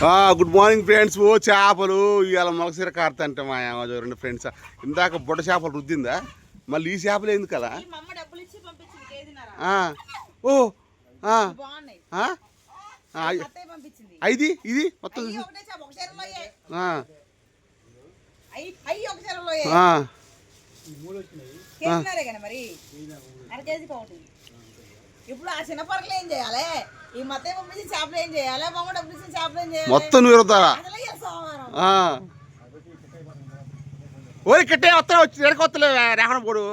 Good morning friends. ఓ చేపలు ఇవాళ మొలకసీర కారుతంటే మా రెండు ఫ్రెండ్స్ ఇందాక బుడ్డ చేపలు రుద్దిందా, మళ్ళీ ఈ చేపలు ఎందుకు కదా. ఓ ఇది ఇది మొత్తం ఇప్పుడు ఆ చిన్న పొరలు ఏం చేయాలి, ఈ మత్తయ్య పంపించి చేపలు ఏం చేయాలి, బొమ్మ డబ్బులు ఇచ్చిన చేపలు ఏం చేయాలి, మొత్తం నువ్వుతారా. ఓరి కట్టే వస్తా వచ్చి ఎడకొస్తలే రావడం పోడు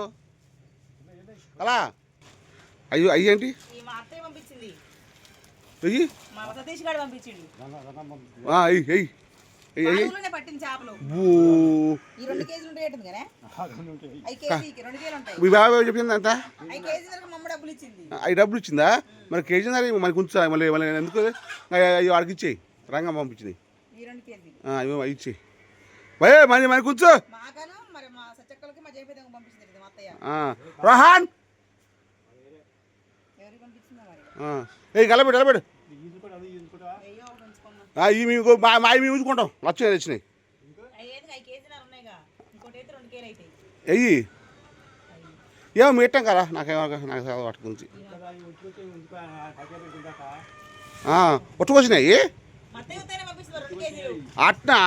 అలా. అయ్యో అయ్యేంటి మా అత్తయ్య పంపించింది, అయ్యి మా సతీష్ గారు పంపించిండు పట్టిన చేపలు. ఈ 2 కేజీలు ఉంటాయి కదా, 5 కేజీకి 2 కేజీలు ఉంటాయి. మీ బాబాయ్ చెప్పింది అంత 5 కేజీలకు మమ్మ డబ్బులు ఇచ్చింది. 5 డబ్బులు ఇచ్చిందా? మరి కేజీ మనకి ఉంచా మళ్ళీ మళ్ళీ ఎందుకు వాడికి ఇచ్చేయి. రంగం పంపించింది ఈ 2 కేజీ ఇచ్చేయి భయ మళ్ళీ మనకి ఉంచు. మాకను మరి మా సచ్చక్కలకి మా జయపేదకు పంపించింది మా అత్తయ్య. రోహన్ ఎవరికి పంపించిందా మరి? కలబెడు కలబెడు మేము ఉంచుకుంటాం. లక్షలు తెచ్చినాయి అయ్యి ఏమో మీ ఇట్టం కదా. నాకు వాటి గురించి పట్టుకొచ్చినాయి అట్నా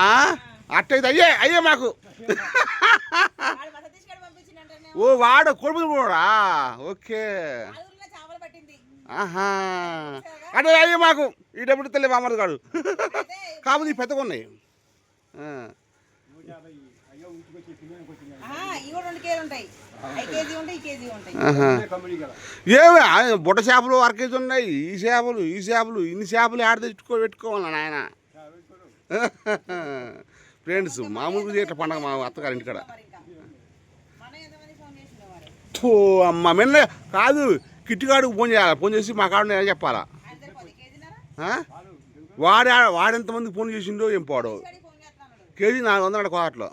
అట్టయితే అయ్యే మాకు. ఓ వాడు కొడుకు కూడా ఓకే. ఆహా అంటే అయ్యే మాకు ఈ డబ్బులు తెల్లే మామూలు కాడు కాకపోతే పెద్దగా ఉన్నాయి. ఏమి బుట్ట చేపలు 1 కేజీ ఉన్నాయి. ఈ చేపలు ఇన్ని చేపలు ఆడ పెట్టుకోవాలి నాయన. ఫ్రెండ్స్ మామూలుగా ఇట్లా పండగ మా అత్తగారి ఇంటికాడ. అమ్మ మిన్న కాదు కిట్టిగాడికి ఫోన్ చేయాలి. ఫోన్ చేసి మా కాడ నేను చెప్పాలా. వాడెంతమందికి ఫోన్ చేసిండో ఏం పోడు. కేజీ 400 కోట్లో.